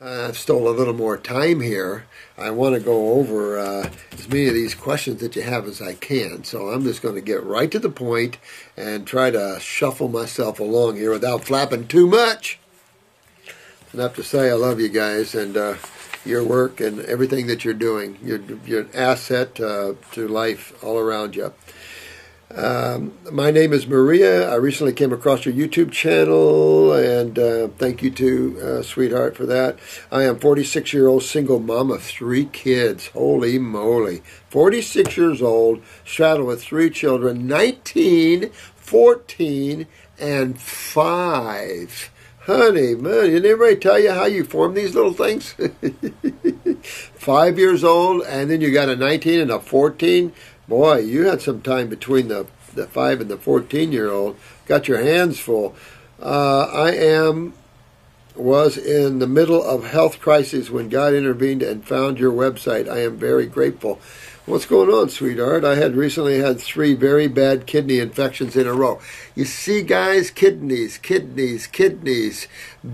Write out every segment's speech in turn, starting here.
I've stole a little more time here. I want to go over as many of these questions that you have as I can. So I'm just going to get right to the point and try to shuffle myself along here without flapping too much. Enough to say I love you guys and your work and everything that you're doing. You're an asset to life all around you. My name is Maria. I recently came across your YouTube channel, and thank you to sweetheart for that. I am 46-year-old single mom of 3 kids. Holy moly. 46 years old, straddled with 3 children, 19, 14, and 5. Honey, man, didn't anybody tell you how you form these little things? 5 years old, and then you got a 19 and a 14. Boy, you had some time between the 5 and the 14-year-old. Got your hands full. I was in the middle of health crisis when God intervened and found your website. I am very grateful. What's going on, sweetheart? I had recently had 3 very bad kidney infections in a row. You see, guys, kidneys.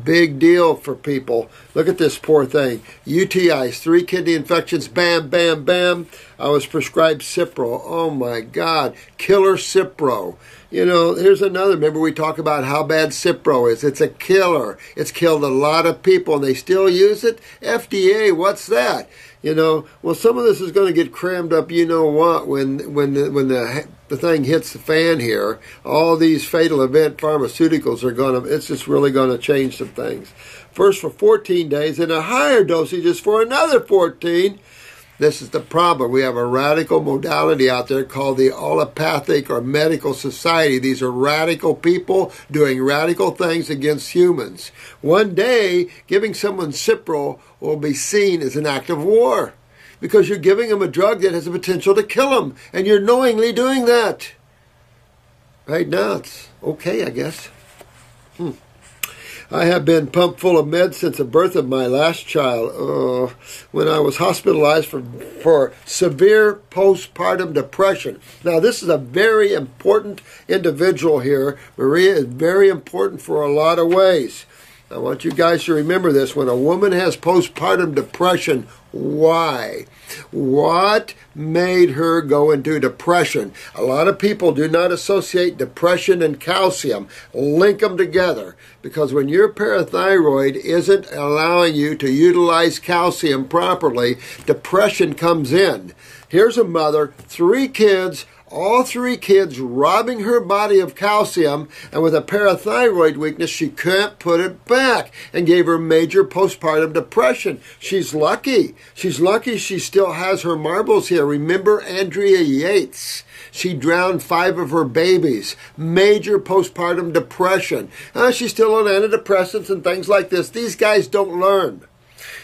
Big deal for people. Look at this poor thing. UTIs, 3 kidney infections, bam, bam, bam. I was prescribed Cipro. Oh, my God. Killer Cipro. You know, here's another. Remember we talk about how bad Cipro is. It's a killer. It's killed a lot of people, and they still use it? FDA, what's that? You know, well, some of this is going to get crammed up, you know what, when the thing hits the fan here. All these fatal event pharmaceuticals are going to, it's just really going to change some things. First for 14 days, and a higher dosages for another 14. This is the problem. We have a radical modality out there called the allopathic or medical society. These are radical people doing radical things against humans. One day, giving someone Cipro will be seen as an act of war because you're giving them a drug that has the potential to kill them, and you're knowingly doing that. Right now, it's okay, I guess. I have been pumped full of meds since the birth of my last child. When I was hospitalized for severe postpartum depression. Now, this is a very important individual here. Maria is very important for a lot of ways. I want you guys to remember this. When a woman has postpartum depression, why? What made her go into depression? A lot of people do not associate depression and calcium, link them together, because when your parathyroid isn't allowing you to utilize calcium properly, depression comes in. Here's a mother, 3 kids, all 3 kids robbing her body of calcium, and with a parathyroid weakness, she can't put it back, and gave her major postpartum depression. She's lucky. She's lucky she still has her marbles here. Remember Andrea Yates? She drowned 5 of her babies. Major postpartum depression. She's still on antidepressants and things like this. These guys don't learn.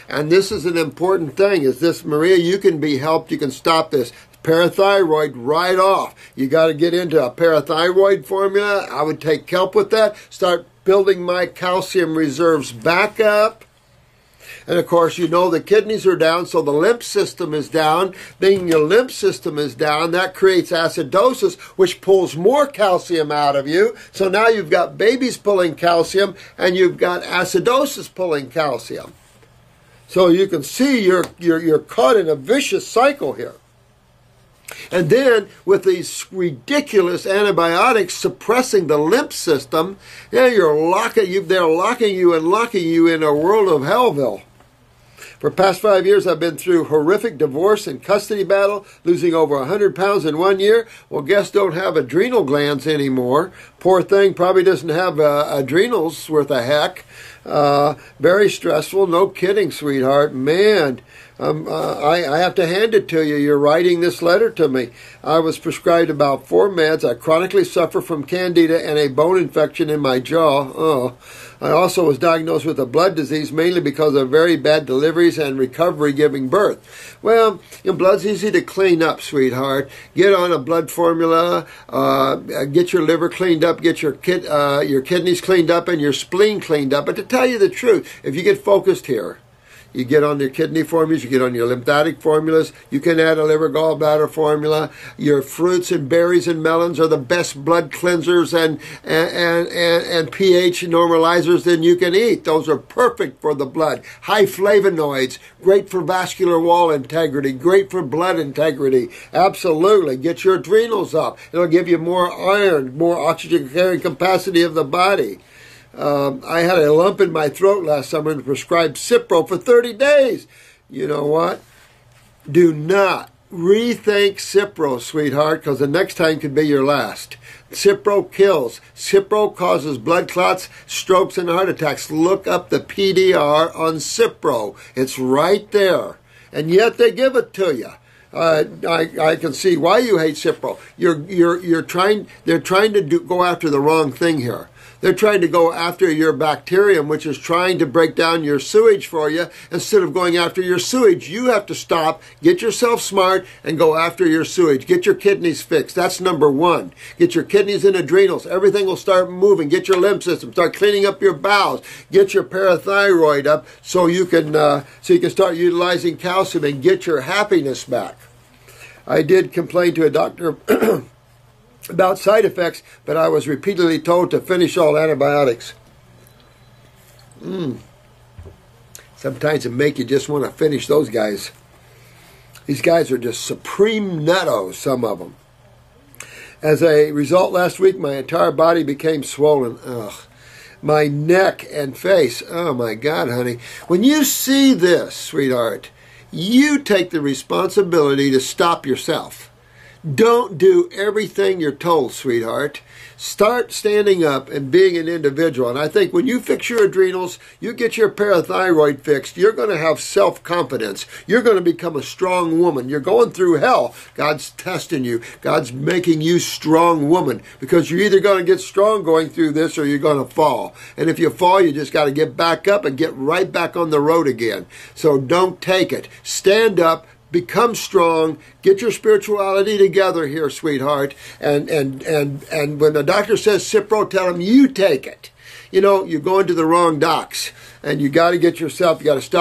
And this is an important thing, is this, Maria, you can be helped. You can stop this. Parathyroid right off. You got to get into a parathyroid formula. I would take kelp with that. Start building my calcium reserves back up. And of course, you know the kidneys are down, so the lymph system is down. Being your lymph system is down, that creates acidosis, which pulls more calcium out of you. So now you've got babies pulling calcium, and you've got acidosis pulling calcium. So you can see you're caught in a vicious cycle here. And then, with these ridiculous antibiotics suppressing the lymph system, they're locking you and locking you in a world of hellville. For the past 5 years, I've been through horrific divorce and custody battle, losing over 100 pounds in 1 year. Well, guess don't have adrenal glands anymore. Poor thing probably doesn't have adrenals worth a heck. Very stressful. No kidding, sweetheart. Man, I have to hand it to you. You're writing this letter to me. I was prescribed about 4 meds. I chronically suffer from candida and a bone infection in my jaw. I also was diagnosed with a blood disease, mainly because of very bad deliveries and recovery giving birth. Well, your blood's easy to clean up, sweetheart. Get on a blood formula, get your liver cleaned up, get your kidneys cleaned up, and your spleen cleaned up. But to tell you the truth, if you get focused here, You get on your kidney formulas, you get on your lymphatic formulas. You can add a liver gallbladder formula. Your fruits and berries and melons are the best blood cleansers and pH normalizers that you can eat. Those are perfect for the blood. High flavonoids, great for vascular wall integrity, great for blood integrity. Absolutely. Get your adrenals up. It'll give you more iron, more oxygen carrying capacity of the body. I had a lump in my throat last summer and prescribed Cipro for 30 days. You know what? Do not rethink Cipro, sweetheart, because the next time could be your last. Cipro kills. Cipro causes blood clots, strokes, and heart attacks. Look up the PDR on Cipro. It's right there. And yet they give it to you. I can see why you hate Cipro. They're trying to go after the wrong thing here. They're trying to go after your bacterium, which is trying to break down your sewage for you, instead of going after your sewage. You have to stop, get yourself smart, and go after your sewage. Get your kidneys fixed. That's number one. Get your kidneys and adrenals. Everything will start moving. Get your lymph system. Start cleaning up your bowels. Get your parathyroid up so you can start utilizing calcium and get your happiness back. I did complain to a doctor about side effects, but I was repeatedly told to finish all antibiotics. Sometimes it make you just want to finish those guys. These guys are just supreme nuttos, some of them. As a result, last week my entire body became swollen. Ugh. My neck and face. Oh my God, honey. When you see this, sweetheart, you take the responsibility to stop yourself. Don't do everything you're told, sweetheart. Start standing up and being an individual. And I think when you fix your adrenals, you get your parathyroid fixed, you're going to have self-confidence. You're going to become a strong woman. You're going through hell. God's testing you. God's making you strong woman, because you're either going to get strong going through this or you're going to fall. And if you fall, you just got to get back up and get right back on the road again. So don't take it. Stand up. Become strong. Get your spirituality together here, sweetheart. And when the doctor says Cipro, tell him you take it. You know, you're going to the wrong docs. And you got to stop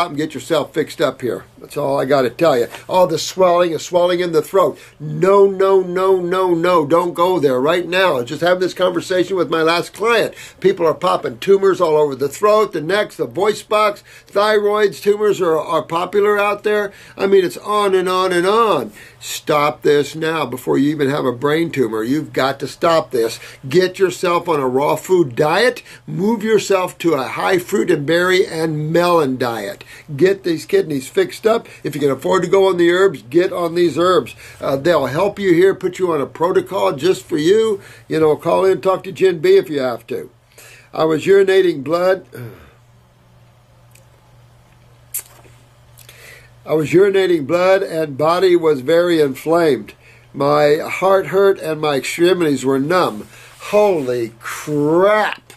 and get yourself fixed up here. That's all I got to tell you. All the swelling in the throat. No, no, no, no, no. Don't go there right now. I was just having this conversation with my last client. People are popping tumors all over the throat, the neck, the voice box. Thyroids, tumors are popular out there. I mean, it's on and on and on. Stop this now before you even have a brain tumor. You've got to stop this. Get yourself on a raw food diet. Move yourself to a high fruit and berry and melon diet. Get these kidneys fixed up. If you can afford to go on the herbs, get on these herbs. They'll help you here, put you on a protocol just for you. You know, call in, talk to Jen B if you have to. I was urinating blood. And body was very inflamed. My heart hurt and my extremities were numb. Holy crap.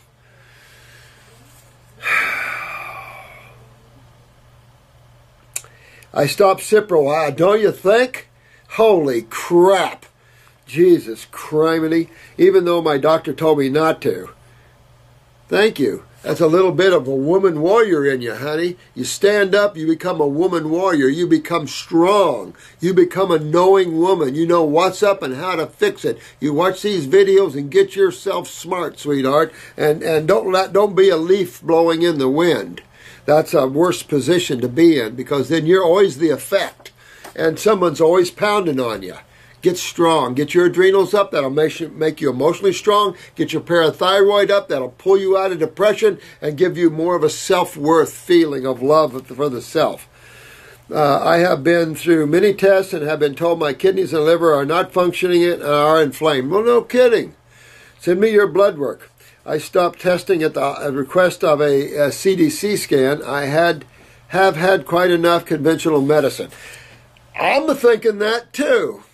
I stopped Cipro. Don't you think? Holy crap. Jesus criminy. Even though my doctor told me not to. Thank you. That's a little bit of a woman warrior in you, honey. You stand up, you become a woman warrior. You become strong. You become a knowing woman. You know what's up and how to fix it. You watch these videos and get yourself smart, sweetheart. And don't be a leaf blowing in the wind. That's a worse position to be in, because then you're always the effect. And someone's always pounding on you. Get strong. Get your adrenals up. That'll make you emotionally strong. Get your parathyroid up. That'll pull you out of depression and give you more of a self-worth feeling of love for the self. I have been through many tests and have been told my kidneys and liver are not functioning and are inflamed. Well, no kidding. Send me your blood work. I stopped testing at the request of a CDC scan. I have had quite enough conventional medicine. I'm thinking that too.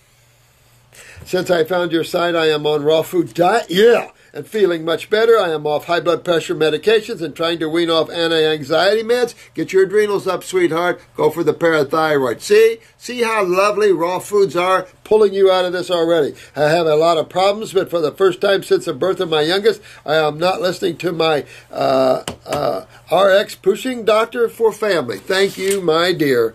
Since I found your site, I am on raw food diet. Yeah, and feeling much better. I am off high blood pressure medications and trying to wean off anti-anxiety meds. Get your adrenals up, sweetheart. Go for the parathyroid. See how lovely raw foods are, pulling you out of this already. I have a lot of problems, but for the first time since the birth of my youngest, I am not listening to my RX pushing doctor for family. Thank you, my dear.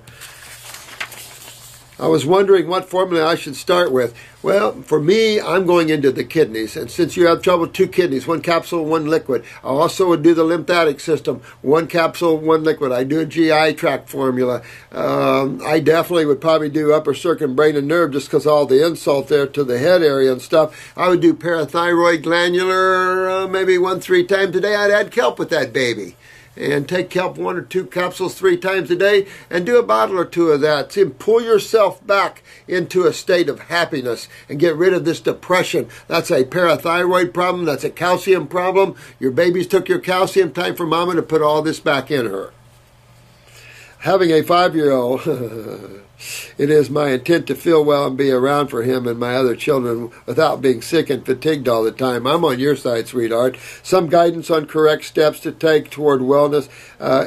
I was wondering what formula I should start with. Well, for me, I'm going into the kidneys. And since you have trouble with 2 kidneys, 1 capsule, 1 liquid, I also would do the lymphatic system, 1 capsule, 1 liquid. I do a GI tract formula. I definitely would probably do upper circuit, brain, and nerve just because all the insult there to the head area and stuff. I would do parathyroid glandular maybe 1-3 times a day. I'd add kelp with that baby. And take kelp 1 or 2 capsules 3 times a day and do a bottle or 2 of that. To pull yourself back into a state of happiness and get rid of this depression. That's a parathyroid problem. That's a calcium problem. Your babies took your calcium. Time for mama to put all this back in her. Having a 5-year-old, it is my intent to feel well and be around for him and my other children without being sick and fatigued all the time. I'm on your side, sweetheart. Some guidance on correct steps to take toward wellness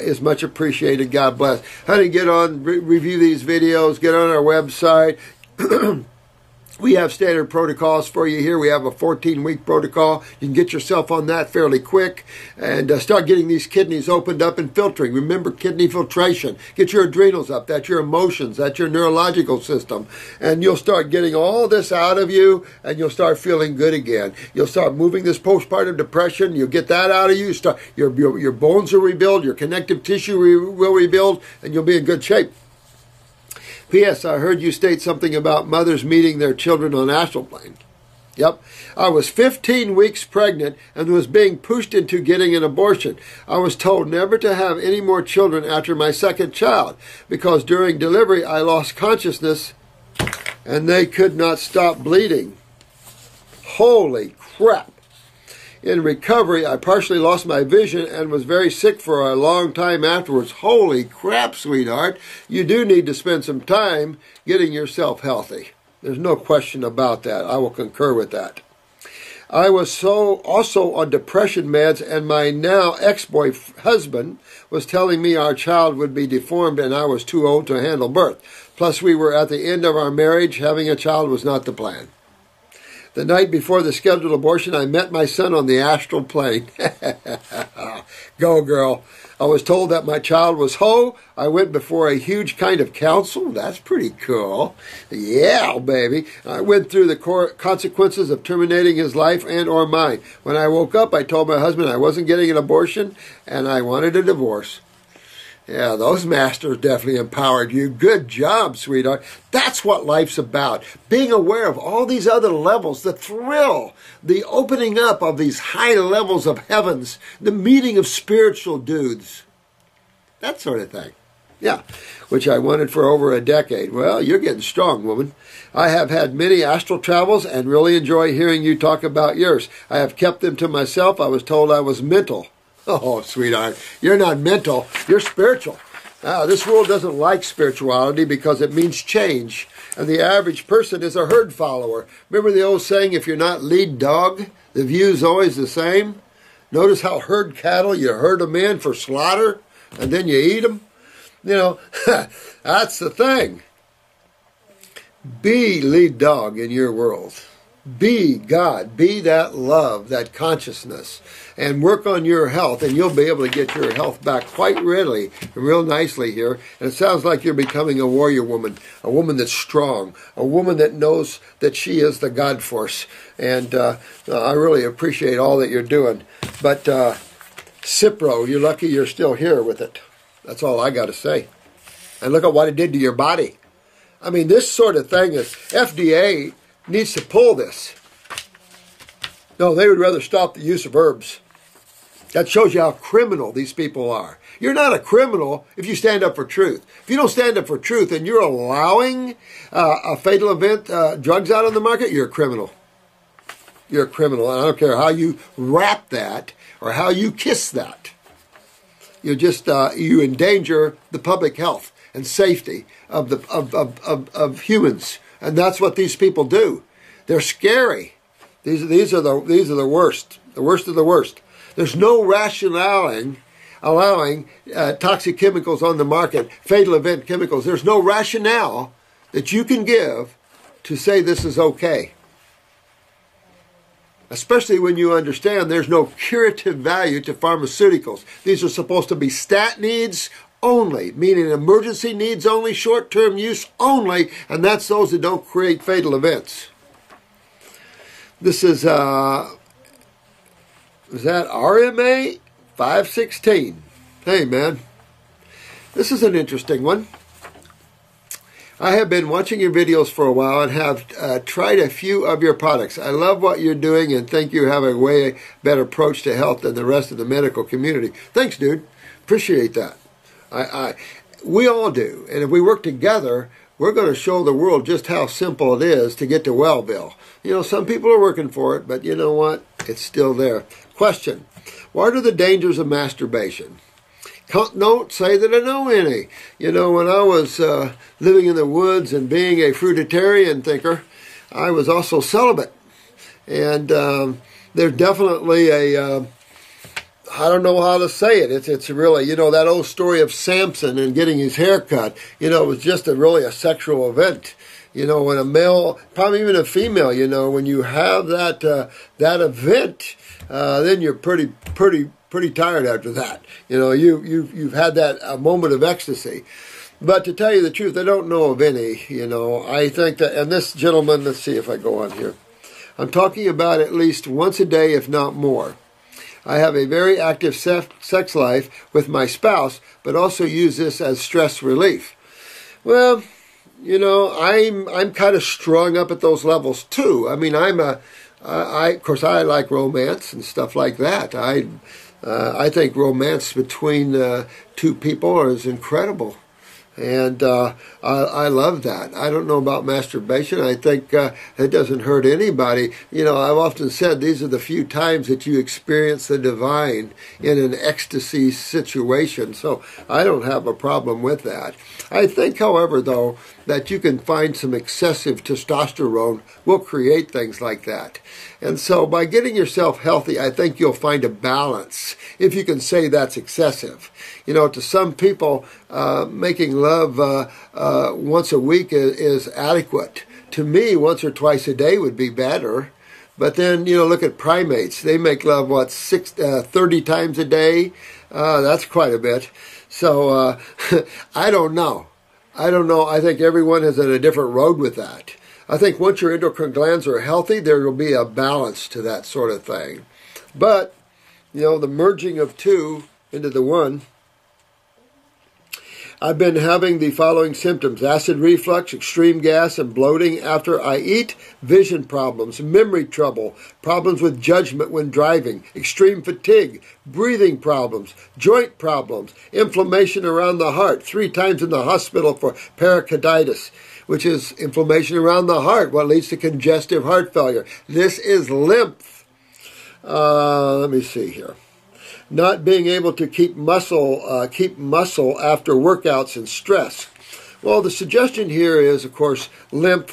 is much appreciated. God bless. Honey, get on, review these videos, get on our website. We have standard protocols for you here. We have a 14-week protocol. You can get yourself on that fairly quick and start getting these kidneys opened up and filtering. Remember kidney filtration. Get your adrenals up. That's your emotions. That's your neurological system. And you'll start getting all this out of you and you'll start feeling good again. You'll start moving this postpartum depression. You'll get that out of you. Your bones will rebuild. Your connective tissue will rebuild and you'll be in good shape. P.S. I heard you state something about mothers meeting their children on astral plane. Yep. I was 15 weeks pregnant and was being pushed into getting an abortion. I was told never to have any more children after my second child because during delivery I lost consciousness and they could not stop bleeding. Holy crap. In recovery, I partially lost my vision and was very sick for a long time afterwards. Holy crap, sweetheart. You do need to spend some time getting yourself healthy. There's no question about that. I will concur with that. I was also on depression meds, and my now ex-husband was telling me our child would be deformed and I was too old to handle birth. Plus, we were at the end of our marriage. Having a child was not the plan. The night before the scheduled abortion, I met my son on the astral plane. Go, girl. I was told that my child was whole. I went before a huge kind of council. That's pretty cool. Yeah, baby. I went through the consequences of terminating his life and or mine. When I woke up, I told my husband I wasn't getting an abortion and I wanted a divorce. Yeah, those masters definitely empowered you. Good job, sweetheart. That's what life's about. Being aware of all these other levels, the thrill, the opening up of these high levels of heavens, the meeting of spiritual dudes. That sort of thing. Yeah, which I wanted for over a decade. Well, you're getting strong, woman. I have had many astral travels and really enjoy hearing you talk about yours. I have kept them to myself. I was told I was mental. Oh, sweetheart, you're not mental, you're spiritual. This world doesn't like spirituality because it means change. And the average person is a herd follower. Remember the old saying, if you're not lead dog, the view's always the same? Notice how herd cattle, you herd them in for slaughter, and then you eat them? You know, that's the thing. Be lead dog in your world. Be God. Be that love, that consciousness. And work on your health, and you'll be able to get your health back quite readily and real nicely here. And it sounds like you're becoming a warrior woman, a woman that's strong, a woman that knows that she is the God force. And I really appreciate all that you're doing. But Cipro, you're lucky you're still here with it. That's all I got to say. And look at what it did to your body. I mean, this sort of thing is FDA needs to pull this. No, they would rather stop the use of herbs. That shows you how criminal these people are. You're not a criminal if you stand up for truth. If you don't stand up for truth and you're allowing a fatal event, drugs out on the market, you're a criminal. You're a criminal. And I don't care how you wrap that or how you kiss that. You just you endanger the public health and safety of humans. And that's what these people do. They're scary. These are the worst of the worst. There's no rationale allowing toxic chemicals on the market, fatal event chemicals. There's no rationale that you can give to say this is okay. Especially when you understand there's no curative value to pharmaceuticals. These are supposed to be stat needs only, meaning emergency needs only, short-term use only, and that's those that don't create fatal events. This is that RMA 516. Hey, man, this is an interesting one. I have been watching your videos for a while and have tried a few of your products. I love what you're doing and think you have a way better approach to health than the rest of the medical community. Thanks, dude. Appreciate that. We all do. And if we work together, we're going to show the world just how simple it is to get to Wellville. You know, some people are working for it, but you know what? It's still there. Question. What are the dangers of masturbation? Don't say that I know any. You know, when I was living in the woods and being a fruitarian thinker, I was also celibate. And there's definitely a, I don't know how to say it. It's really, you know, that old story of Samson and getting his hair cut. You know, it was just really a sexual event. You know, when a male, probably even a female, you know, when you have that event, then you're pretty tired after that. You know, you've had that a moment of ecstasy. But to tell you the truth, I don't know of any. You know, I think that, and this gentleman, let's see if I go on here. I'm talking about at least once a day, if not more. I have a very active sex life with my spouse, but also use this as stress relief. Well, you know, I'm kind of strung up at those levels too. I mean, of course, I like romance and stuff like that. I think romance between two people is incredible. And I love that. I don't know about masturbation. I think it doesn't hurt anybody. You know, I've often said these are the few times that you experience the divine in an ecstasy situation. So I don't have a problem with that. I think, however, though, that you can find some excessive testosterone will create things like that. And so by getting yourself healthy, I think you'll find a balance, if you can say that's excessive. You know, to some people, making love once a week is adequate. To me, once or twice a day would be better. But then, you know, look at primates. They make love, 30 times a day? That's quite a bit. So I don't know. I think everyone is on a different road with that. I think once your endocrine glands are healthy, there will be a balance to that sort of thing. But, you know, the merging of two into the one. I've been having the following symptoms: acid reflux, extreme gas and bloating after I eat, vision problems, memory trouble, problems with judgment when driving, extreme fatigue, breathing problems, joint problems, inflammation around the heart, 3 times in the hospital for pericarditis, which is inflammation around the heart, what leads to congestive heart failure. This is lymph. Let me see here. Not being able to keep muscle after workouts and stress. Well, the suggestion here is, of course, lymph.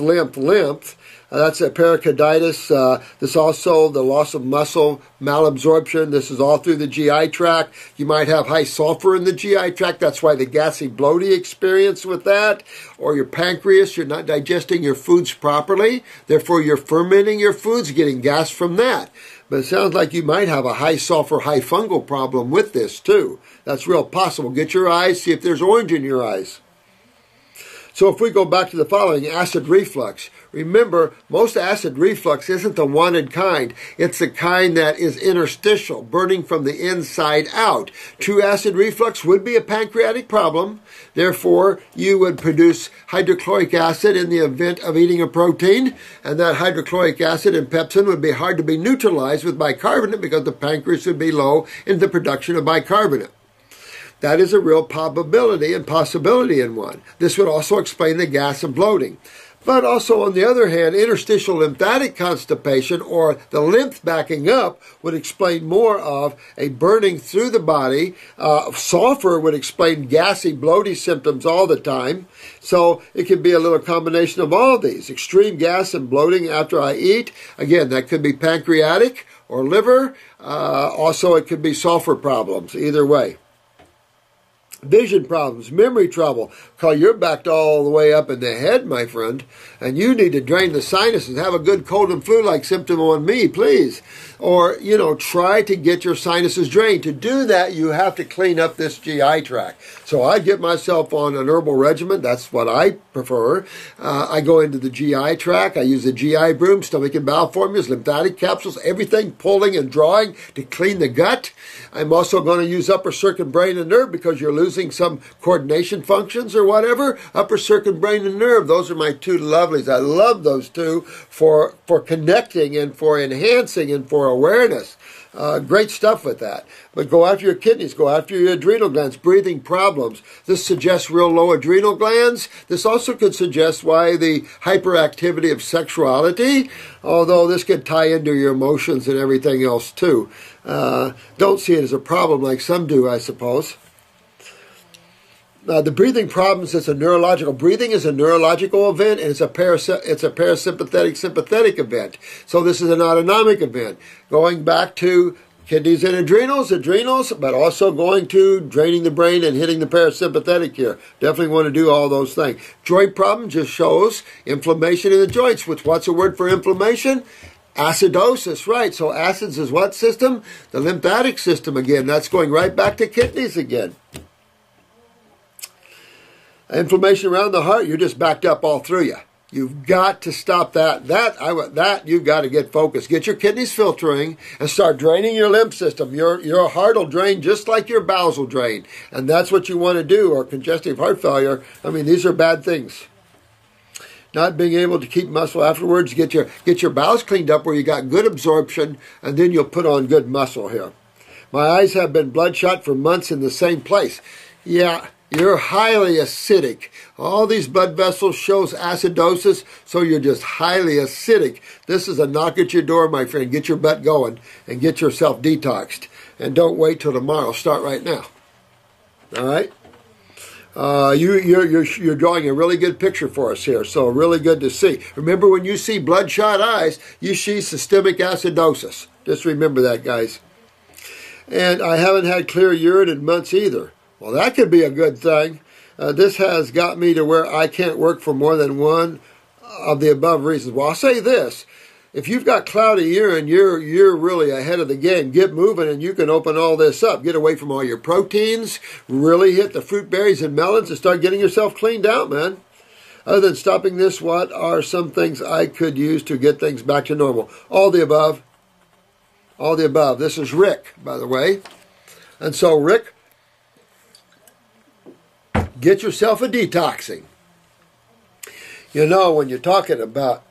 That's a pericarditis. This also the loss of muscle, malabsorption. This is all through the GI tract. You might have high sulfur in the GI tract. That's why the gassy, bloaty experience with that. Or your pancreas, you're not digesting your foods properly. Therefore, you're fermenting your foods, getting gas from that. But it sounds like you might have a high sulfur, high fungal problem with this too. That's real possible. Get your eyes, see if there's orange in your eyes. So if we go back to the following, acid reflux. Remember, most acid reflux isn't the wanted kind. It's the kind that is interstitial, burning from the inside out. True acid reflux would be a pancreatic problem. Therefore, you would produce hydrochloric acid in the event of eating a protein. And that hydrochloric acid and pepsin would be hard to be neutralized with bicarbonate because the pancreas would be low in the production of bicarbonate. That is a real probability and possibility in one. This would also explain the gas and bloating. But also, on the other hand, interstitial lymphatic constipation, or the lymph backing up, would explain more of a burning through the body. Sulfur would explain gassy, bloaty symptoms all the time. So it could be a little combination of all these. Extreme gas and bloating after I eat. Again, that could be pancreatic or liver. Also, it could be sulfur problems, either way. Vision problems, memory trouble. Call you're backed all the way up in the head, my friend, and you need to drain the sinuses. Have a good cold and flu-like symptom on me, please. Or, try to get your sinuses drained. To do that, you have to clean up this GI tract. So I get myself on an herbal regimen. That's what I prefer. I go into the GI tract. I use the GI broom, stomach and bowel formulas, lymphatic capsules, everything pulling and drawing to clean the gut. I'm also going to use upper circuit, brain, and nerve because you're losing some coordination functions or whatever. Upper circuit, brain, and nerve. Those are my two lovelies. I love those two for connecting and for enhancing and for awareness. Great stuff with that. But go after your kidneys, go after your adrenal glands, breathing problems. This suggests real low adrenal glands. This also could suggest why the hyperactivity of sexuality, although this could tie into your emotions and everything else too. Don't see it as a problem like some do, I suppose. The breathing problems, it's a neurological. Breathing is a neurological event, and it's a parasympathetic sympathetic event. So this is an autonomic event. Going back to kidneys and adrenals, but also going to draining the brain and hitting the parasympathetic here. Definitely want to do all those things. Joint problem just shows inflammation in the joints. What's a word for inflammation? Acidosis, right. So acids is what system? The lymphatic system again. That's going right back to kidneys again. Inflammation around the heart, you're just backed up all through you. You've got to stop that. You've got to get focused. Get your kidneys filtering and start draining your lymph system. Your heart will drain just like your bowels will drain. And that's what you want to do, or congestive heart failure. I mean, these are bad things. Not being able to keep muscle afterwards. Get your bowels cleaned up where you got good absorption, and then you'll put on good muscle here. My eyes have been bloodshot for months in the same place. Yeah. You're highly acidic. All these blood vessels shows acidosis, so you're just highly acidic. This is a knock at your door, my friend. Get your butt going and get yourself detoxed. And don't wait till tomorrow. Start right now. All right? You're drawing a really good picture for us here, so really good to see. Remember, when you see bloodshot eyes, you see systemic acidosis. Just remember that, guys. And I haven't had clear urine in months either. Well, that could be a good thing. This has got me to where I can't work for more than one of the above reasons. Well, I'll say this. If you've got cloudy urine, you're really ahead of the game. Get moving and you can open all this up. Get away from all your proteins. Really hit the fruit, berries, and melons and start getting yourself cleaned out, man. Other than stopping this, what are some things I could use to get things back to normal? All the above. All the above. This is Rick, by the way. And so, Rick, get yourself a detoxing. When you're talking about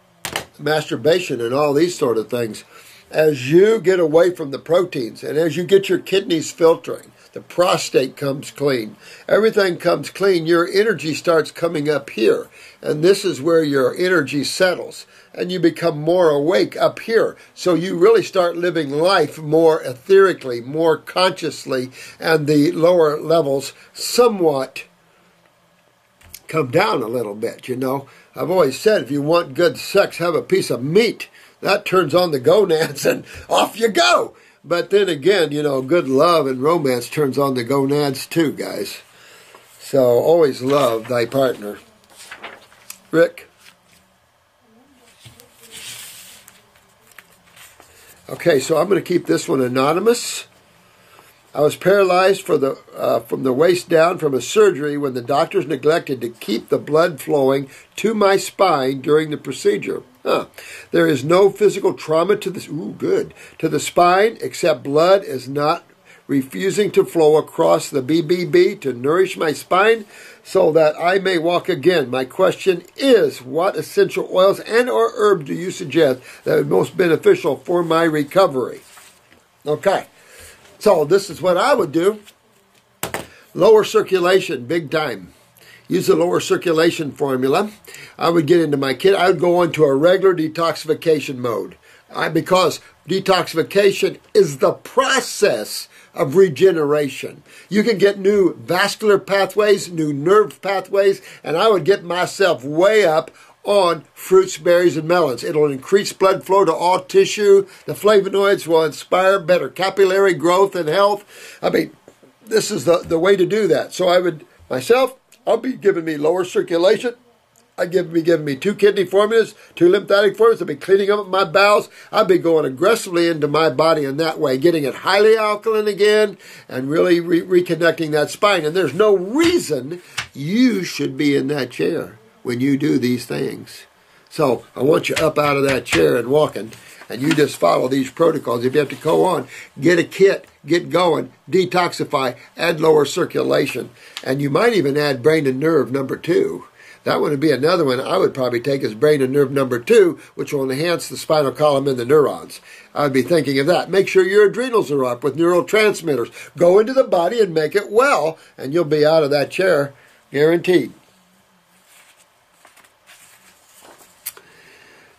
masturbation and all these sort of things, as you get away from the proteins and as you get your kidneys filtering, the prostate comes clean, everything comes clean, your energy starts coming up here. And this is where your energy settles. And you become more awake up here. So you really start living life more etherically, more consciously, and the lower levels somewhat come down a little bit, I've always said if you want good sex, have a piece of meat. That turns on the gonads and off you go. But then again, good love and romance turns on the gonads too, guys. So always love thy partner. Rick. Okay, so I'm going to keep this one anonymous. I was paralyzed from the waist down from a surgery when the doctors neglected to keep the blood flowing to my spine during the procedure. There is no physical trauma to the spine, except blood is not refusing to flow across the BBB to nourish my spine so that I may walk again. My question is, what essential oils and or herbs do you suggest that are most beneficial for my recovery? Okay. So this is what I would do. Lower circulation, big time. use the lower circulation formula. I would get into my kit. I would go into a regular detoxification mode because detoxification is the process of regeneration. You can get new vascular pathways, new nerve pathways, and I would get myself way up on fruits, berries, and melons. It'll increase blood flow to all tissue. The flavonoids will inspire better capillary growth and health. I mean, this is the way to do that. So I would, myself, I'll be giving me lower circulation. I'd be giving me 2 kidney formulas, 2 lymphatic formulas. I'd be cleaning up my bowels. I'd be going aggressively into my body in that way, getting it highly alkaline again and really reconnecting that spine. And there's no reason you should be in that chair when you do these things. So I want you up out of that chair and walking, and you just follow these protocols. If you have to go on, get a kit, get going, detoxify, add lower circulation, and you might even add brain and nerve number 2. That would be another one I would probably take as brain and nerve number 2, which will enhance the spinal column and the neurons. I would be thinking of that. Make sure your adrenals are up with neurotransmitters. Go into the body and make it well, and you'll be out of that chair, guaranteed.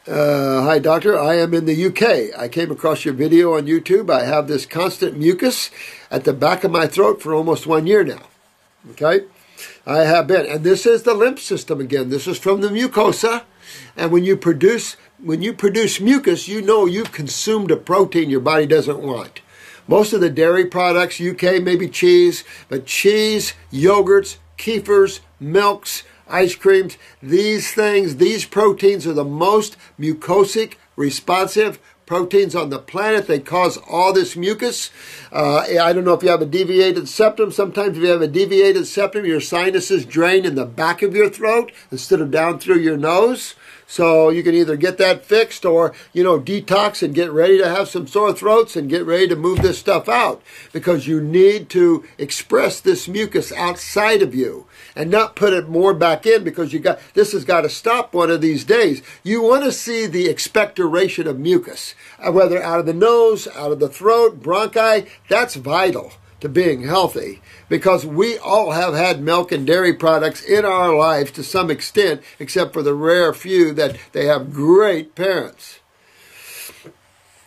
Hi, doctor. I am in the UK. I came across your video on YouTube. I have this constant mucus at the back of my throat for almost 1 year now. Okay? I have been. And this is the lymph system again. This is from the mucosa. And when you produce mucus, you know you've consumed a protein your body doesn't want. Most of the dairy products, UK, maybe cheese, but cheese, yogurts, kefirs, milks, ice creams, these things, these proteins are the most mucosic, responsive proteins on the planet. They cause all this mucus. I don't know if you have a deviated septum. Sometimes if you have a deviated septum, your sinuses drain in the back of your throat instead of down through your nose. So you can either get that fixed or, detox and get ready to have some sore throats and get ready to move this stuff out, because you need to express this mucus outside of you and not put it more back in, because this has got to stop one of these days. You want to see the expectoration of mucus, whether out of the nose, out of the throat, bronchi. That's vital to being healthy, because we all have had milk and dairy products in our lives to some extent, except for the rare few that they have great parents.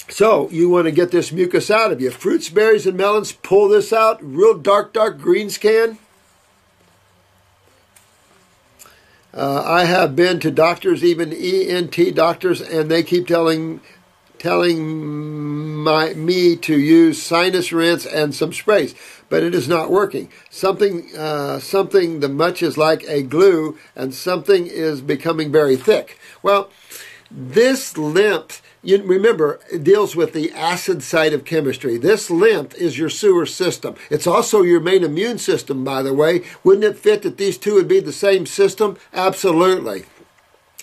So you want to get this mucus out of you. Fruits, berries, and melons, pull this out. Real dark greens can. I have been to doctors, even ENT doctors, and they keep telling me to use sinus rinse and some sprays, but it is not working. Something the much is like a glue, and something is becoming very thick. Well, this lymph, you remember, it deals with the acid side of chemistry. This lymph is your sewer system. It's also your main immune system, by the way. Wouldn't it fit that these two would be the same system? Absolutely.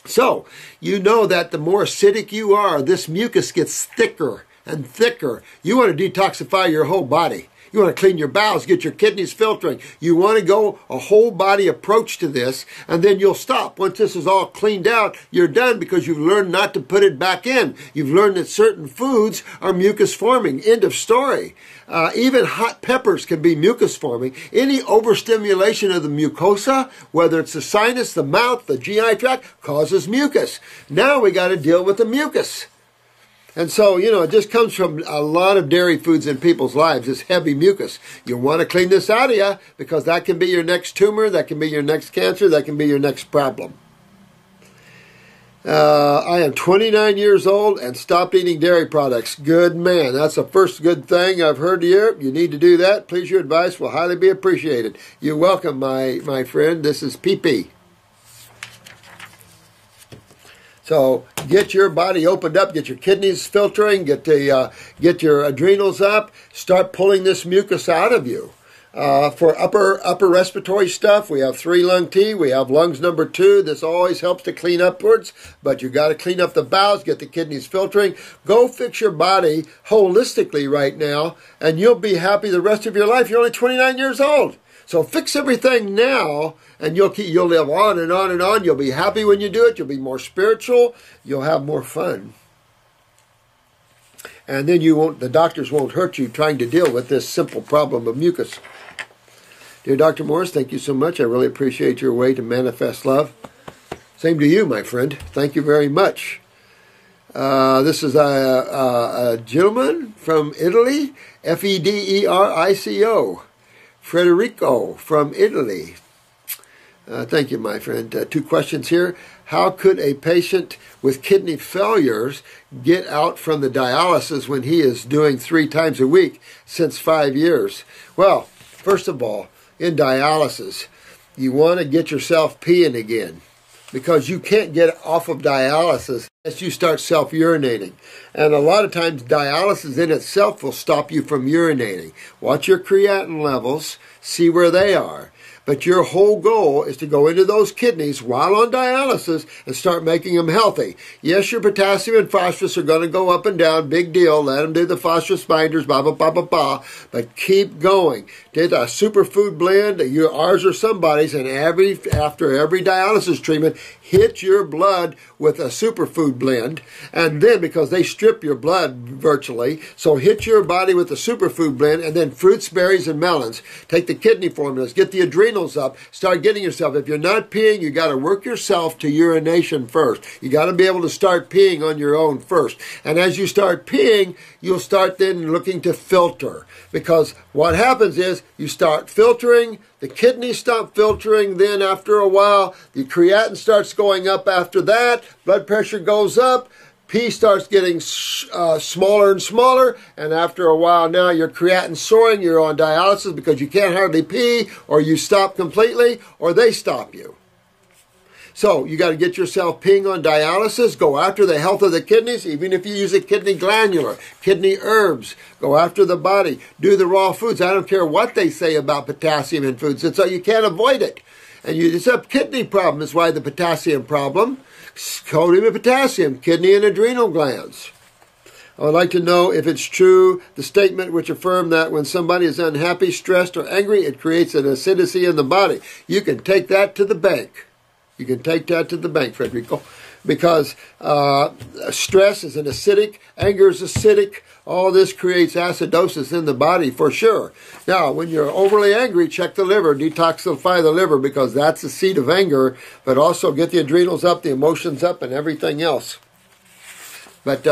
So, you know that the more acidic you are, this mucus gets thicker and thicker. You want to detoxify your whole body. You want to clean your bowels, get your kidneys filtering. You want to go a whole body approach to this, and then you'll stop. Once this is all cleaned out, you're done, because you've learned not to put it back in. You've learned that certain foods are mucus forming. End of story. Even hot peppers can be mucus forming. Any overstimulation of the mucosa, whether it's the sinus, the mouth, the GI tract, causes mucus. Now we got to deal with the mucus. And so, it just comes from a lot of dairy foods in people's lives, this heavy mucus. You want to clean this out of you, because that can be your next tumor, that can be your next cancer, that can be your next problem. I am 29 years old and stopped eating dairy products. Good man. That's the first good thing I've heard here. You need to do that. Please, your advice will highly be appreciated. You're welcome, my friend. This is PP. So get your body opened up, get your kidneys filtering, get your adrenals up, start pulling this mucus out of you. For upper respiratory stuff, we have 3-lung tea, we have lungs number 2. This always helps to clean upwards, but you got to clean up the bowels, get the kidneys filtering. Go fix your body holistically right now, and you'll be happy the rest of your life. You're only 29 years old. So fix everything now, and you'll live on and on and on. You'll be happy when you do it. You'll be more spiritual. You'll have more fun. And then the doctors won't hurt you trying to deal with this simple problem of mucus. Dear Dr. Morris, thank you so much. I really appreciate your way to manifest love. Same to you, my friend. Thank you very much. This is a gentleman from Italy, Federico, Frederico from Italy. Thank you, my friend. 2 questions here. How could a patient with kidney failures get out from the dialysis when he is doing 3 times a week since 5 years? Well, first of all, in dialysis, you want to get yourself peeing again, because you can't get off of dialysis unless you start self-urinating. And a lot of times dialysis in itself will stop you from urinating. Watch your creatinine levels, see where they are. But your whole goal is to go into those kidneys while on dialysis and start making them healthy. Yes, your potassium and phosphorus are going to go up and down. Big deal. Let them do the phosphorus binders, blah, blah, blah, blah, blah. But keep going. Get a superfood blend, ours or somebody's, and after every dialysis treatment, hit your blood with a superfood blend. And then, because they strip your blood virtually, so hit your body with a superfood blend, and then fruits, berries, and melons. Take the kidney formulas. Get the adrenals up. Start getting yourself. If you're not peeing, you got to work yourself to urination first. You got to be able to start peeing on your own first. And as you start peeing, you'll start then looking to filter. Because what happens is you start filtering, the kidneys stop filtering, then after a while, the creatinine starts going up after that, blood pressure goes up, pee starts getting smaller and smaller, and after a while now your creatine soaring, you're on dialysis because you can't hardly pee, or you stop completely, or they stop you. So you got to get yourself peeing on dialysis. Go after the health of the kidneys, even if you use a kidney glandular, kidney herbs. Go after the body. Do the raw foods. I don't care what they say about potassium in foods. So you can't avoid it. And it's a kidney problem. That's why the potassium problem. Sodium and potassium, kidney and adrenal glands. I would like to know if it's true, the statement which affirmed that when somebody is unhappy, stressed, or angry, it creates an acidity in the body. You can take that to the bank. You can take that to the bank, Frederico, because stress is an acidic, anger is acidic. All this creates acidosis in the body for sure. Now, when you're overly angry, check the liver, detoxify the liver, because that's the seat of anger, but also get the adrenals up, the emotions up, and everything else. But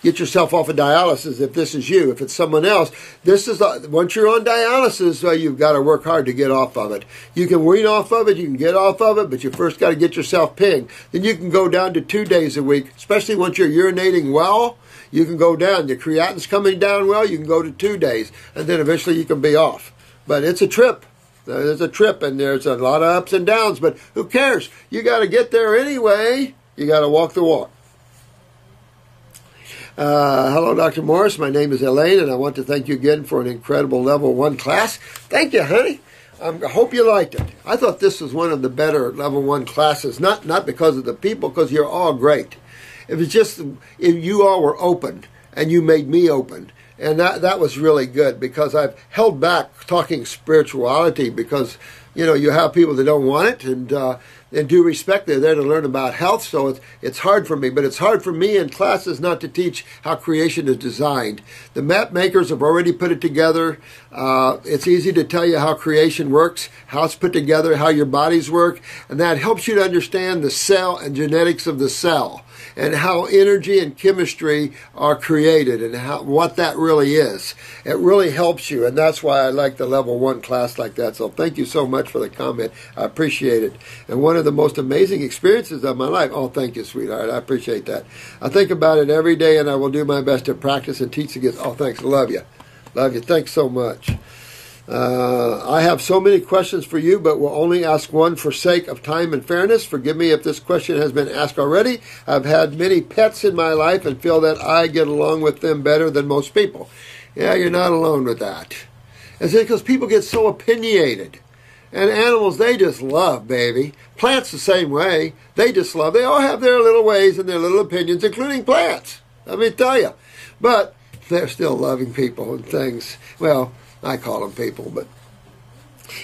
get yourself off of dialysis if this is you. If it's someone else, once you're on dialysis, you've got to work hard to get off of it. You can wean off of it, you can get off of it, but you first got to get yourself peeing. Then you can go down to 2 days a week, especially once you're urinating well. You can go down. Your creatine's coming down well, you can go to 2 days, and then eventually you can be off. But it's a trip. There's a trip, and there's a lot of ups and downs, but who cares? You got to get there anyway. You got to walk the walk. Hello, Dr. Morris. My name is Elaine, and I want to thank you again for an incredible Level 1 class. Thank you, honey. I hope you liked it. I thought this was one of the better Level 1 classes, not because of the people, because you're all great. It was just if you all were open, and you made me open. And that was really good, because I've held back talking spirituality because, you have people that don't want it, and due respect, they're there to learn about health, so it's hard for me. But it's hard for me in classes not to teach how creation is designed. The map makers have already put it together. It's easy to tell you how creation works, how it's put together, how your bodies work, and that helps you to understand the cell and genetics of the cell, and how energy and chemistry are created, and what that really is. It really helps you, and that's why I like the Level 1 class like that. So thank you so much for the comment. I appreciate it. And one of the most amazing experiences of my life. Oh, thank you, sweetheart. I appreciate that. I think about it every day, and I will do my best to practice and teach against. Oh, thanks. Love you. Love you. Thanks so much. I have so many questions for you, but will only ask one for sake of time and fairness. Forgive me if this question has been asked already. I've had many pets in my life and feel that I get along with them better than most people. Yeah, you're not alone with that. It's because people get so opinionated. And animals, they just love, baby. Plants the same way. They just love. They all have their little ways and their little opinions, including plants. Let me tell you. But they're still loving people and things. Well, I call them people, but...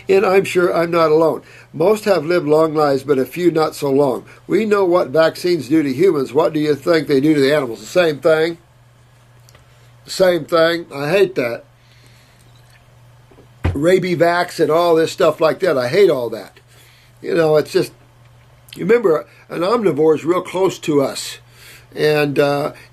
And I'm sure I'm not alone. Most have lived long lives, but a few not so long. We know what vaccines do to humans. What do you think they do to the animals? The same thing. The same thing. I hate that. rabies vax and all this stuff like that. I hate all that. You know, it's just, remember, an omnivore is real close to us. And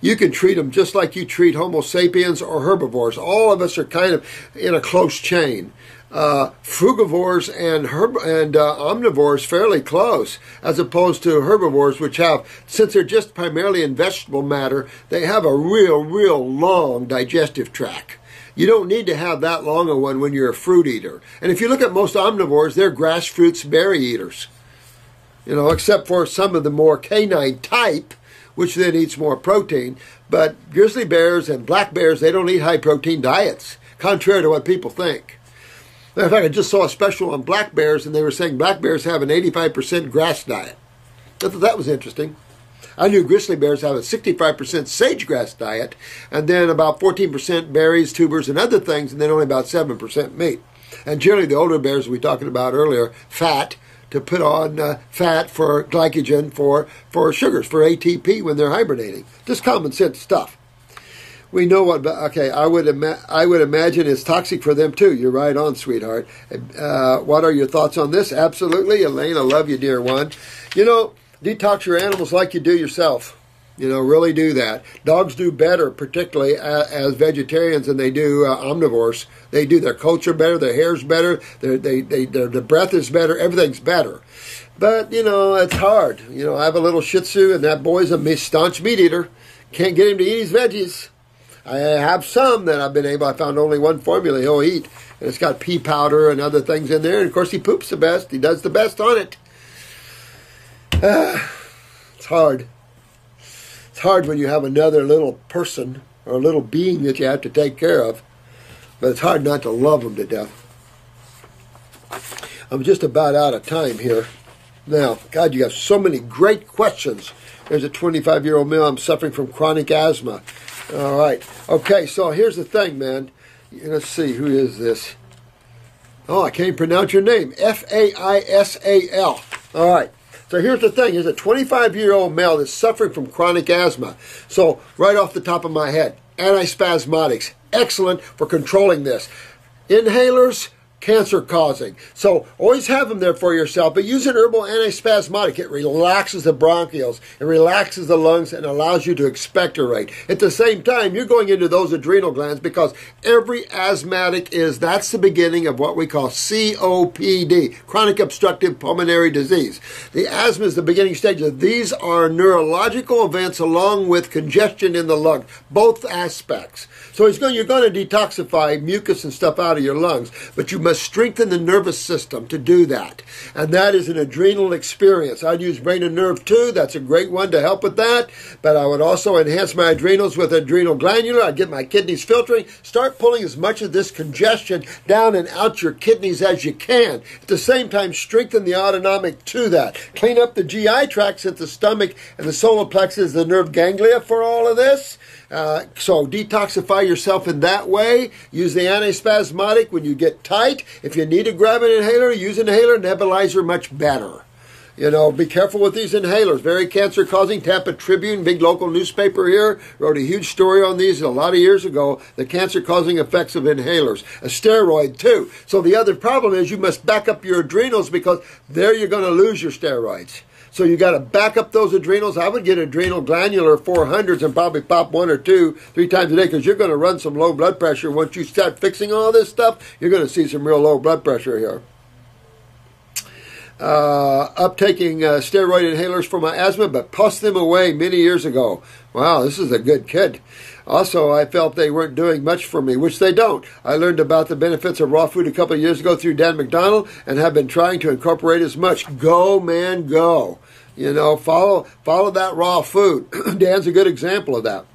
you can treat them just like you treat Homo sapiens or herbivores. All of us are kind of in a close chain. Frugivores and omnivores fairly close, as opposed to herbivores, which have, since they're just primarily in vegetable matter, they have a real long digestive tract. You don't need to have that long a one when you're a fruit eater. And if you look at most omnivores, they're grass, fruits, berry eaters. You know, except for some of the more canine type, which then eats more protein. But grizzly bears and black bears, they don't eat high-protein diets, contrary to what people think. Matter of fact, I just saw a special on black bears, and they were saying black bears have an 85% grass diet. I thought that was interesting. I knew grizzly bears have a 65% sage-grass diet, and then about 14% berries, tubers, and other things, and then only about 7% meat. And generally, the older bears we were talking about earlier, fat, to put on fat for glycogen, for sugars, for ATP when they're hibernating. Just common sense stuff. We know what, okay, I would imagine it's toxic for them too. You're right on, sweetheart. What are your thoughts on this? Absolutely. Elaine, I love you, dear one. You know, detox your animals like you do yourself. You know, really do that. Dogs do better, particularly as vegetarians, than they do omnivores. They do. Their coats are better, their hair's better, their breath is better, everything's better. But, you know, it's hard. You know, I have a little Shih Tzu, and that boy's a staunch meat eater. Can't get him to eat his veggies. I have some that I found only one formula he'll eat, and it's got pea powder and other things in there, and of course he poops the best. He does the best on it. It's hard. It's hard when you have another little person or a little being that you have to take care of, but it's hard not to love them to death. I'm just about out of time here. Now, God, you have so many great questions. There's a 25-year-old male. I'm suffering from chronic asthma. All right. Okay, so here's the thing, man. Let's see, who is this? Oh, I can't pronounce your name. Faisal. All right. So here's the thing. Here's a 25-year-old male that's suffering from chronic asthma. So right off the top of my head, antispasmodics. Excellent for controlling this. Inhalers, cancer-causing. So always have them there for yourself, but use an herbal antispasmodic. It relaxes the bronchioles, it relaxes the lungs, and allows you to expectorate. At the same time, you're going into those adrenal glands because every asthmatic that's the beginning of what we call COPD, chronic obstructive pulmonary disease. The asthma is the beginning stages. These are neurological events along with congestion in the lung, both aspects. So you're going to detoxify mucus and stuff out of your lungs, but you must strengthen the nervous system to do that. And that is an adrenal experience. I'd use brain and nerve too. That's a great one to help with that. But I would also enhance my adrenals with adrenal glandular. I'd get my kidneys filtering. Start pulling as much of this congestion down and out your kidneys as you can. At the same time, strengthen the autonomic to that. Clean up the GI tract, since the stomach and the solar plexus, the nerve ganglia for all of this. So detoxify yourself in that way. Use the antispasmodic when you get tight. If you need to grab an inhaler, use an inhaler. Nebulizer, much better. You know, be careful with these inhalers. Very cancer-causing. Tampa Tribune, big local newspaper here, wrote a huge story on these a lot of years ago, the cancer-causing effects of inhalers. A steroid, too. So the other problem is you must back up your adrenals, because there you're going to lose your steroids. So you got to back up those adrenals. I would get adrenal glandular 400s and probably pop 1 or 2, 3 times a day, because you're going to run some low blood pressure. Once you start fixing all this stuff, you're going to see some real low blood pressure here. Uptaking steroid inhalers for my asthma, but pussed them away many years ago. Wow, this is a good kid. Also, I felt they weren't doing much for me, which they don't. I learned about the benefits of raw food a couple of years ago through Dan McDonald, and have been trying to incorporate as much. Go, man, go. You know, follow that raw food. Dan's a good example of that.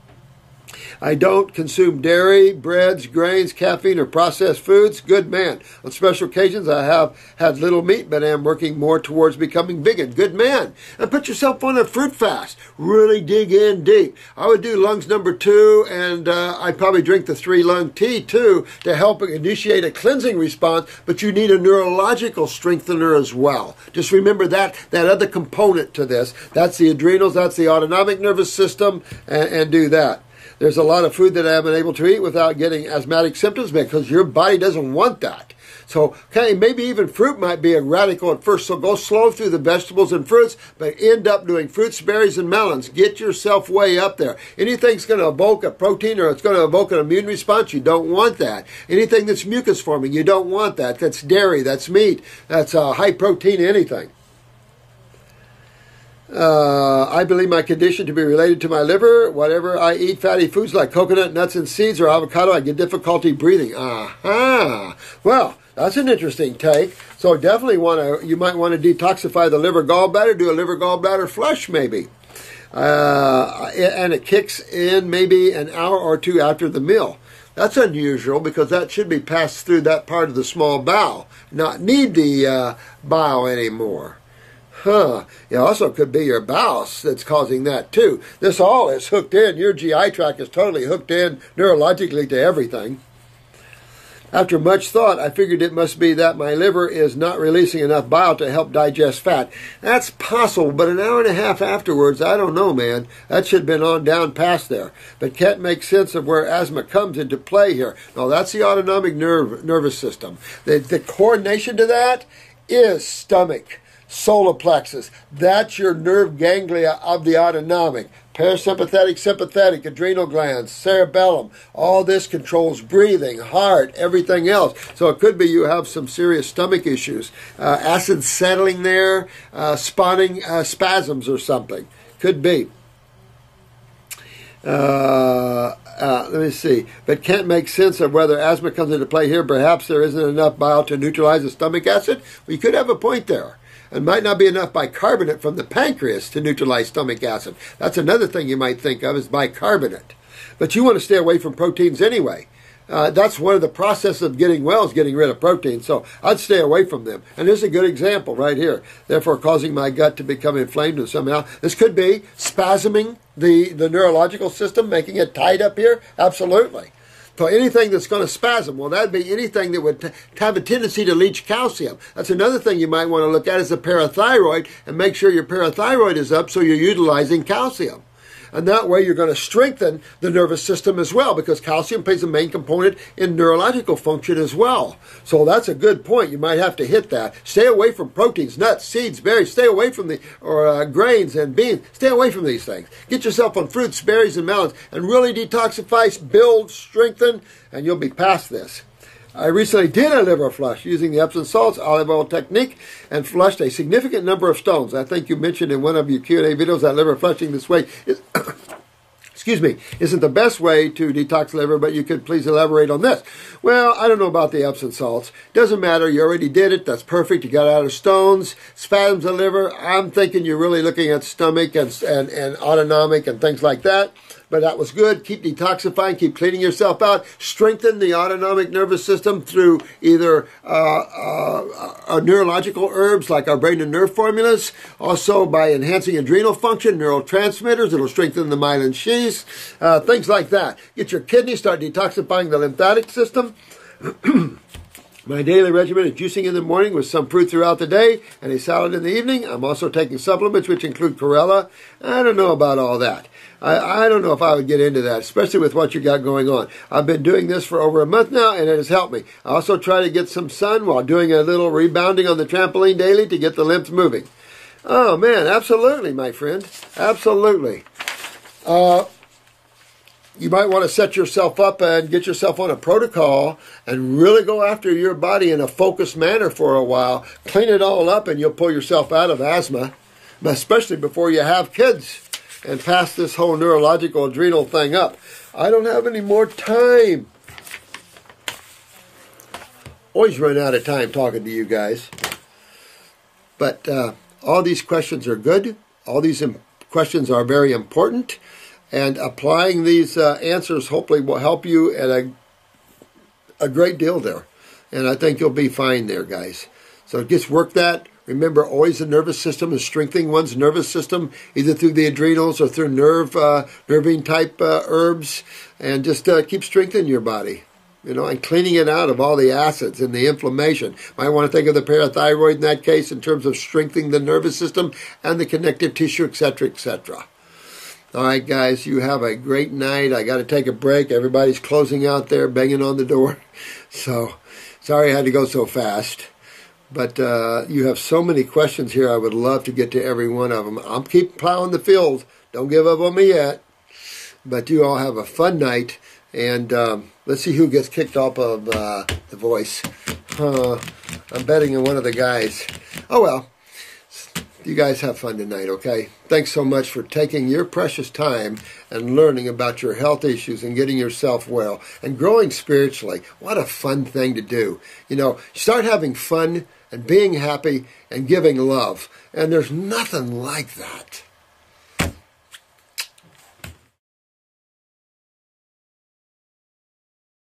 I don't consume dairy, breads, grains, caffeine, or processed foods. Good man. On special occasions, I have had little meat, but I am working more towards becoming vegan. Good man. And put yourself on a fruit fast. Really dig in deep. I would do lungs number 2, and I'd probably drink the 3-lung tea, too, to help initiate a cleansing response, but you need a neurological strengthener as well. Just remember that other component to this. That's the adrenals, that's the autonomic nervous system, and do that. There's a lot of food that I haven't been able to eat without getting asthmatic symptoms, because your body doesn't want that. So okay, maybe even fruit might be a radical at first. So go slow through the vegetables and fruits, but end up doing fruits, berries, and melons. Get yourself way up there. Anything's going to evoke a protein or it's going to evoke an immune response, you don't want that. Anything that's mucus forming, you don't want that. That's dairy, that's meat, that's high protein anything. I believe my condition to be related to my liver. Whatever I eat fatty foods like coconut, nuts, and seeds or avocado, I get difficulty breathing. Aha! Well, that's an interesting take. So definitely you might want to detoxify the liver gallbladder, do a liver gallbladder flush maybe. And it kicks in maybe an hour or two after the meal. That's unusual because that should be passed through that part of the small bowel, not need the bile anymore. It also could be your bowels that's causing that too. This all is hooked in. Your GI tract is totally hooked in neurologically to everything. After much thought, I figured it must be that my liver is not releasing enough bile to help digest fat. That's possible, but an hour and a half afterwards, I don't know, man. That should have been on down past there. But can't make sense of where asthma comes into play here. No, that's the autonomic nervous system. The coordination to that is stomach. Solar plexus, that's your nerve ganglia of the autonomic. Parasympathetic, sympathetic, adrenal glands, cerebellum, all this controls breathing, heart, everything else. So it could be you have some serious stomach issues. Acid settling there, spawning spasms or something. Could be. Let me see. But can't make sense of whether asthma comes into play here. Perhaps there isn't enough bile to neutralize the stomach acid. Well, you could have a point there. It might not be enough bicarbonate from the pancreas to neutralize stomach acid. That's another thing you might think of is bicarbonate. But you want to stay away from proteins anyway. That's one of the processes of getting well is getting rid of protein. So I'd stay away from them. And this is a good example right here. Therefore, causing my gut to become inflamed and somehow. This could be spasming the neurological system, making it tight up here. Absolutely. So anything that's going to spasm, well, that'd be anything that would have a tendency to leach calcium. That's another thing you might want to look at is the parathyroid and make sure your parathyroid is up so you're utilizing calcium. And that way you're going to strengthen the nervous system as well because calcium plays a main component in neurological function as well. So that's a good point. You might have to hit that. Stay away from proteins, nuts, seeds, berries. Stay away from grains and beans. Stay away from these things. Get yourself on fruits, berries, and melons and really detoxify, build, strengthen, and you'll be past this. I recently did a liver flush using the Epsom salts, olive oil technique, and flushed a significant number of stones. I think you mentioned in one of your Q&A videos that liver flushing this way is, isn't the best way to detox liver, but you could please elaborate on this. Well, I don't know about the Epsom salts. Doesn't matter. You already did it. That's perfect. You got out of stones, spasms of liver. I'm thinking you're really looking at stomach and autonomic and things like that. But that was good. Keep detoxifying. Keep cleaning yourself out. Strengthen the autonomic nervous system through either neurological herbs like our brain and nerve formulas. Also by enhancing adrenal function, neurotransmitters. It'll strengthen the myelin sheaths. Things like that. Get your kidneys. Start detoxifying the lymphatic system. My daily regimen is juicing in the morning with some fruit throughout the day and a salad in the evening. I'm also taking supplements which include chlorella. I don't know about all that. I don't know if I would get into that, especially with what you got going on. I've been doing this for over a month now, and it has helped me. I also try to get some sun while doing a little rebounding on the trampoline daily to get the lymph moving. Oh, man, absolutely, my friend. Absolutely. You might want to set yourself up and get yourself on a protocol and really go after your body in a focused manner for a while. Clean it all up, and you'll pull yourself out of asthma, especially before you have kids. And pass this whole neurological adrenal thing up. I don't have any more time. Always run out of time talking to you guys. But all these questions are good. All these questions are very important. And applying these answers hopefully will help you at a great deal there. And I think you'll be fine there, guys. So just work that. Remember, always the nervous system is strengthening one's nervous system, either through the adrenals or through nervine type herbs, and just keep strengthening your body, and cleaning it out of all the acids and the inflammation. Might want to think of the parathyroid in that case in terms of strengthening the nervous system and the connective tissue, etc., etc. All right, guys, you have a great night. I got to take a break. Everybody's closing out there, banging on the door. So Sorry I had to go so fast. But you have so many questions here. I would love to get to every one of them. I'll keep plowing the field. Don't give up on me yet. But you all have a fun night. And let's see who gets kicked off of The Voice. I'm betting on one of the guys. Oh, well. You guys have fun tonight, okay? Thanks so much for taking your precious time and learning about your health issues and getting yourself well and growing spiritually. What a fun thing to do. You know, start having fun and being happy and giving love. And there's nothing like that.